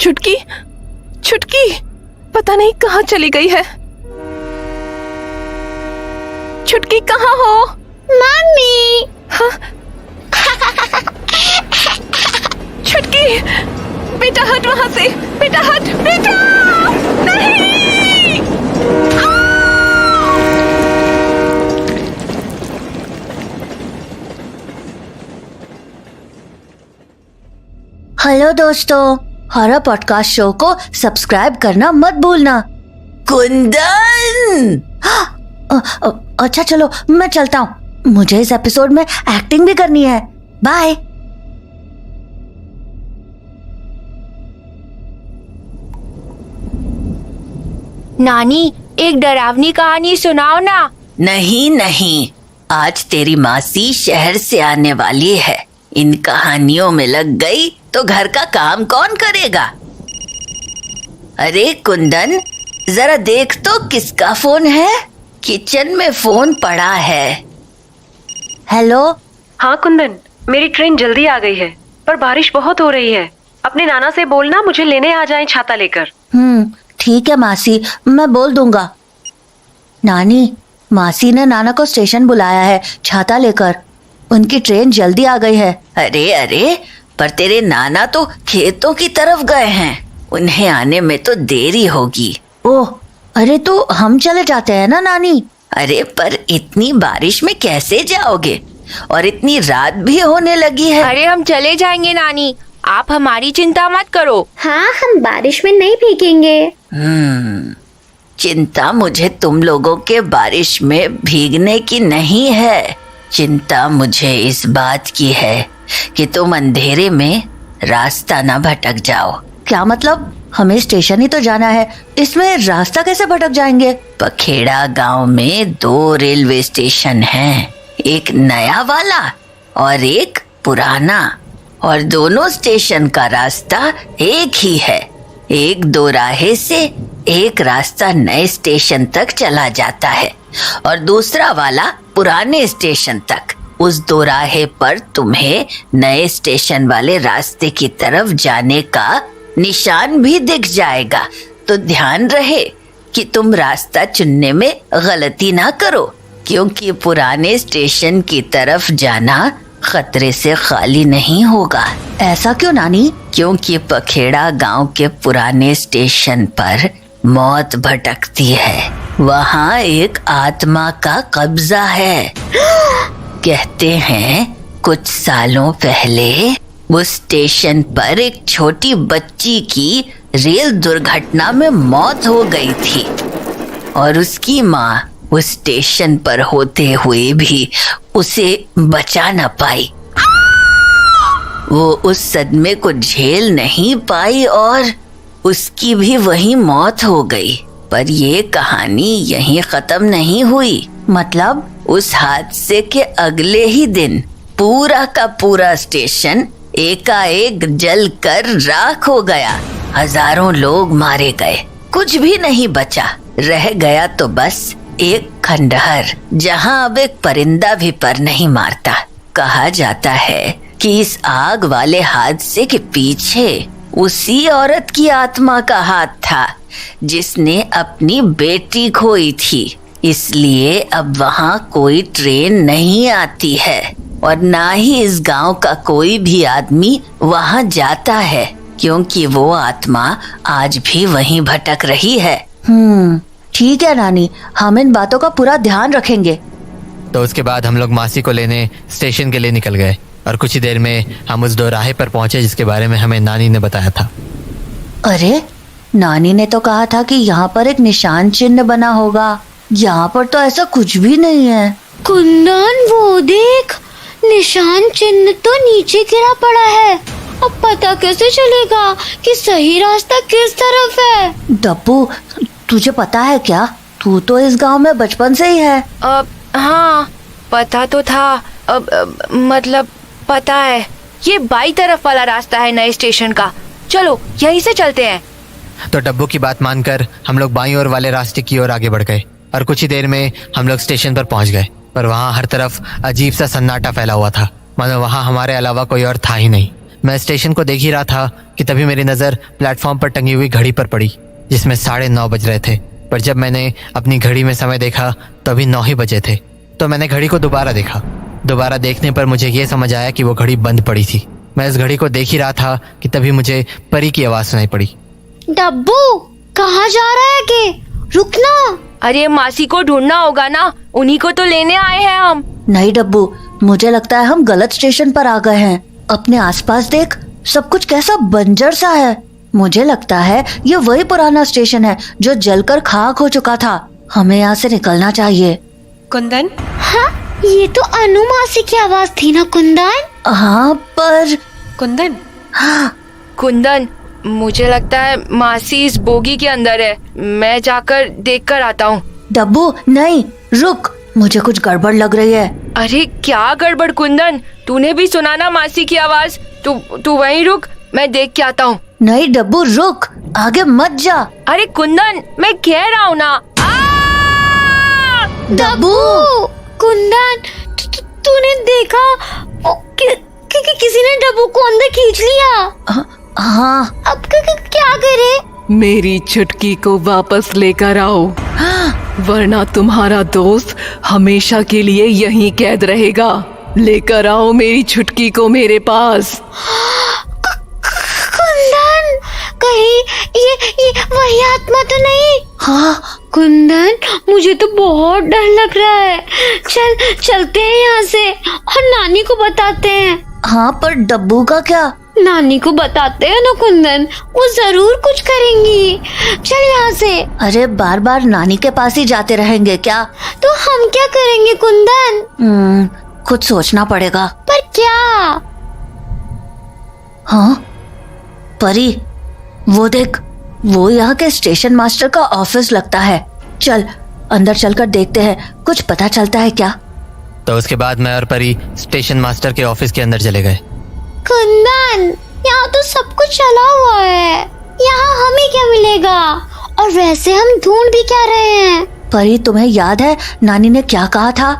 छुटकी, छुटकी पता नहीं कहाँ चली गई है। छुटकी कहाँ हो? मम्मी। हाँ? छुटकी, बेटा हट वहां से, बेटा हट, बेटा नहीं। हेलो दोस्तों, हॉरर पॉडकास्ट शो को सब्सक्राइब करना मत भूलना। कुंदन! अच्छा चलो मैं चलता हूँ, मुझे इस एपिसोड में एक्टिंग भी करनी है। बाय। नानी, एक डरावनी कहानी सुनाओ ना। नहीं नहीं, आज तेरी मासी शहर से आने वाली है। इन कहानियों में लग गई तो घर का काम कौन करेगा? अरे कुंदन, जरा देख तो किसका फोन है। किचन में फोन पड़ा है। हेलो। हाँ कुंदन, मेरी ट्रेन जल्दी आ गई है, पर बारिश बहुत हो रही है। अपने नाना से बोलना मुझे लेने आ जाएं छाता लेकर। ठीक है मासी, मैं बोल दूंगा। नानी, मासी ने नाना को स्टेशन बुलाया है छाता लेकर। उनकी ट्रेन जल्दी आ गई है। अरे अरे, पर तेरे नाना तो खेतों की तरफ गए हैं, उन्हें आने में तो देरी होगी। ओह, अरे तो हम चले जाते हैं ना नानी। अरे पर इतनी बारिश में कैसे जाओगे? और इतनी रात भी होने लगी है। अरे हम चले जाएंगे नानी, आप हमारी चिंता मत करो। हाँ, हम बारिश में नहीं भीगेंगे। चिंता मुझे तुम लोगों के बारिश में भीगने की नहीं है। चिंता मुझे इस बात की है कि तुम अंधेरे में रास्ता ना भटक जाओ। क्या मतलब? हमें स्टेशन ही तो जाना है, इसमें रास्ता कैसे भटक जाएंगे? पखेड़ा गांव में 2 रेलवे स्टेशन हैं, एक नया वाला और एक पुराना, और दोनों स्टेशन का रास्ता एक ही है। एक दोराहे से एक रास्ता नए स्टेशन तक चला जाता है और दूसरा वाला पुराने स्टेशन तक। उस दोराहे पर तुम्हें नए स्टेशन वाले रास्ते की तरफ जाने का निशान भी दिख जाएगा। तो ध्यान रहे कि तुम रास्ता चुनने में गलती ना करो, क्योंकि पुराने स्टेशन की तरफ जाना खतरे से खाली नहीं होगा। ऐसा क्यों नानी? क्योंकि पखेड़ा गांव के पुराने स्टेशन पर मौत भटकती है। वहाँ एक आत्मा का कब्जा है। कहते हैं कुछ सालों पहले उस स्टेशन पर एक छोटी बच्ची की रेल दुर्घटना में मौत हो गई थी और उसकी माँ उस स्टेशन पर होते हुए भी उसे बचा न पाई। वो उस सदमे को झेल नहीं पाई और उसकी भी वहीं मौत हो गई। पर ये कहानी यहीं खत्म नहीं हुई। मतलब? उस हादसे के अगले ही दिन पूरा का पूरा स्टेशन एकाएक जल कर राख हो गया। हजारों लोग मारे गए, कुछ भी नहीं बचा। रह गया तो बस एक खंडहर, जहां अब एक परिंदा भी पर नहीं मारता। कहा जाता है कि इस आग वाले हादसे के पीछे उसी औरत की आत्मा का हाथ था जिसने अपनी बेटी खोई थी। इसलिए अब वहां कोई ट्रेन नहीं आती है और ना ही इस गांव का कोई भी आदमी वहां जाता है, क्योंकि वो आत्मा आज भी वहीं भटक रही है। ठीक है नानी, हम इन बातों का पूरा ध्यान रखेंगे। तो उसके बाद हम लोग मासी को लेने स्टेशन के लिए निकल गए और कुछ ही देर में हम उस दोराहे पर पहुंचे जिसके बारे में हमें नानी ने बताया था। अरे, नानी ने तो कहा था कि यहाँ पर एक निशान चिन्ह बना होगा। यहाँ पर तो ऐसा कुछ भी नहीं है। कुंदन, वो देख, निशान चिन्ह तो नीचे गिरा पड़ा है। अब पता कैसे चलेगा कि सही रास्ता किस तरफ है? डब्बू, तुझे पता है क्या? तू तो इस गांव में बचपन से ही है। हाँ, पता तो था। मतलब पता है, ये बाई तरफ वाला रास्ता है नए स्टेशन का। चलो यहीं से चलते हैं। तो डब्बू की बात मानकर हम लोग बाईं ओर वाले रास्ते की ओर आगे बढ़ गए और कुछ ही देर में हम लोग स्टेशन पर पहुंच गए। पर वहाँ हर तरफ अजीब सा सन्नाटा फैला हुआ था, मानो वहाँ हमारे अलावा कोई और था ही नहीं। मैं स्टेशन को देख ही रहा था कि तभी मेरी नज़र प्लेटफॉर्म पर टंगी हुई घड़ी पर पड़ी जिसमें 9:30 बज रहे थे। पर जब मैंने अपनी घड़ी में समय देखा तो अभी 9 ही बजे थे। तो मैंने घड़ी को दोबारा देखा। दोबारा देखने पर मुझे ये समझ आया कि वो घड़ी बंद पड़ी थी। मैं इस घड़ी को देख ही रहा था कि तभी मुझे परी की आवाज़ सुनाई पड़ी। डब्बू कहाँ जा रहा है के? रुकना। अरे मासी को ढूंढना होगा ना, उन्हीं को तो लेने आए हैं हम। नहीं डब्बू, मुझे लगता है हम गलत स्टेशन पर आ गए हैं। अपने आसपास देख, सब कुछ कैसा बंजर सा है। मुझे लगता है ये वही पुराना स्टेशन है जो जलकर खाक हो चुका था। हमें यहाँ से निकलना चाहिए। कुंदन, हाँ, ये तो अनु मासी की आवाज थी ना कुंदन? हाँ पर कुंदन, कुंदन, मुझे लगता है मासी इस बोगी के अंदर है। मैं जाकर देख कर आता हूँ। डब्बू नहीं, रुक, मुझे कुछ गड़बड़ लग रही है। अरे क्या गड़बड़ कुंदन, तूने भी सुना ना मासी की आवाज? तू वहीं रुक, मैं देख के आता हूँ। नहीं डब्बू रुक, आगे मत जा। अरे कुंदन, मैं कह रहा हूँ ना। डब्बू, कुंदन, तूने देखा किसी ने डब्बू को अंदर खींच लिया। हाँ। अब क्या करे? मेरी छुटकी को वापस लेकर आओ, वरना तुम्हारा दोस्त हमेशा के लिए यहीं कैद रहेगा। लेकर आओ मेरी छुटकी को मेरे पास। कुंदन, कहीं ये वही आत्मा तो नहीं? हाँ कुंदन, मुझे तो बहुत डर लग रहा है। चलते हैं यहाँ से और नानी को बताते हैं। हाँ, पर डब्बू का क्या? नानी को बताते हैं ना कुंदन, वो जरूर कुछ करेंगी। चल यहाँ से। अरे बार बार नानी के पास ही जाते रहेंगे क्या? तो हम क्या करेंगे कुंदन? कुछ सोचना पड़ेगा। पर क्या? हाँ परी, वो देख, वो यहाँ के स्टेशन मास्टर का ऑफिस लगता है। चल अंदर चलकर देखते हैं, कुछ पता चलता है क्या। तो उसके बाद मैं और परी स्टेशन मास्टर के ऑफिस के अंदर चले गए। कुंदन, यहाँ तो सब कुछ चला हुआ है, यहाँ हमें क्या मिलेगा? और वैसे हम ढूंढ भी क्या रहे हैं? परी, तुम्हें याद है नानी ने क्या कहा था?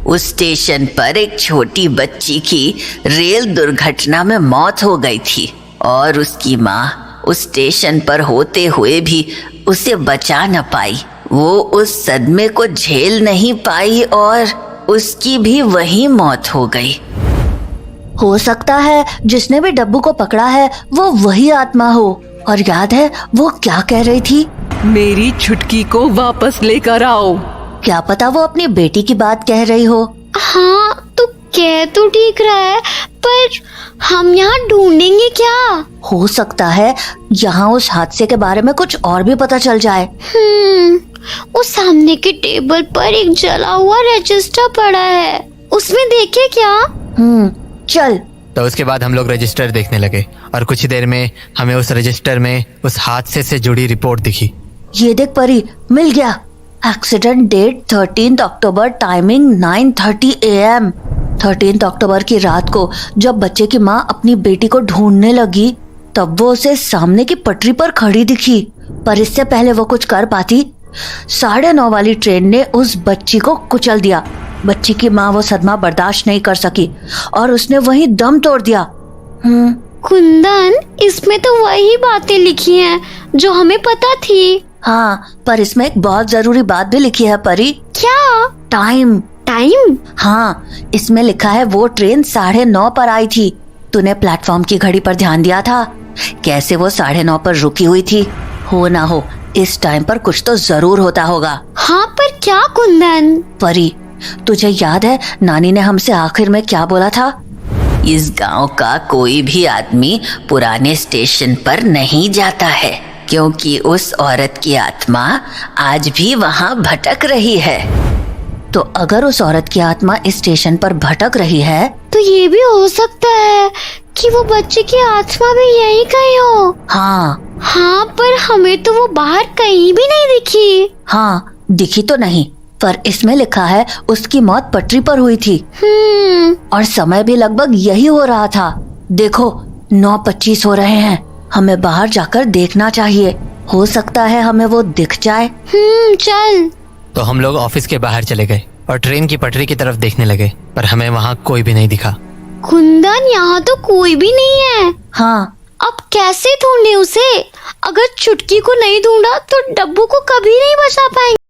उस स्टेशन पर एक छोटी बच्ची की रेल दुर्घटना में मौत हो गई थी और उसकी माँ उस स्टेशन पर होते हुए भी उसे बचा न पाई। वो उस सदमे को झेल नहीं पाई और उसकी भी वही मौत हो गई। हो सकता है जिसने भी डब्बू को पकड़ा है वो वही आत्मा हो। और याद है वो क्या कह रही थी? मेरी छुटकी को वापस लेकर आओ। क्या पता वो अपनी बेटी की बात कह रही हो। हाँ, तो कह तो ठीक रहा है, पर हम यहाँ ढूंढेंगे क्या? हो सकता है यहाँ उस हादसे के बारे में कुछ और भी पता चल जाए। उस सामने के टेबल पर एक जला हुआ रजिस्टर पड़ा है, उसमें देखे क्या? चल। तो उसके बाद हम लोग रजिस्टर देखने लगे और कुछ ही देर में हमें उस रजिस्टर में उस हादसे से जुड़ी रिपोर्ट दिखी। ये देख परी, मिल गया। एक्सीडेंट डेट 13 अक्टूबर, टाइमिंग 9:30 AM। 13 अक्टूबर की रात को जब बच्चे की माँ अपनी बेटी को ढूंढने लगी तब वो उसे सामने की पटरी पर खड़ी दिखी। पर इससे पहले वो कुछ कर पाती, 9:30 वाली ट्रेन ने उस बच्ची को कुचल दिया। बच्ची की माँ वो सदमा बर्दाश्त नहीं कर सकी और उसने वहीं दम तोड़ दिया। कुंदन, इसमें तो वही बातें लिखी हैं जो हमें पता थी। हाँ, पर इसमें एक बहुत जरूरी बात भी लिखी है परी। क्या? टाइम। टाइम? हाँ, इसमें लिखा है वो ट्रेन 9:30 पर आई थी। तूने प्लेटफॉर्म की घड़ी पर ध्यान दिया था? कैसे वो 9:30 पर रुकी हुई थी? हो ना हो इस टाइम पर कुछ तो जरूर होता होगा। हाँ, पर क्या कुंदन? परी, तुझे याद है नानी ने हमसे आखिर में क्या बोला था? इस गांव का कोई भी आदमी पुराने स्टेशन पर नहीं जाता है क्योंकि उस औरत की आत्मा आज भी वहां भटक रही है। तो अगर उस औरत की आत्मा इस स्टेशन पर भटक रही है तो ये भी हो सकता है कि वो बच्चे की आत्मा भी यही कहीं हो। हाँ, पर हमें तो वो बाहर कहीं भी नहीं दिखी। हाँ, दिखी तो नहीं, पर इसमें लिखा है उसकी मौत पटरी पर हुई थी। और समय भी लगभग यही हो रहा था। देखो 9:25 हो रहे हैं, हमें बाहर जाकर देखना चाहिए। हो सकता है हमें वो दिख जाए। चल। तो हम लोग ऑफिस के बाहर चले गए और ट्रेन की पटरी की तरफ देखने लगे, पर हमें वहाँ कोई भी नहीं दिखा। कुंदन, यहाँ तो कोई भी नहीं है। हाँ, अब कैसे ढूंढे उसे? अगर चुटकी को नहीं ढूंढा तो डब्बू को कभी नहीं बचा पाएंगे।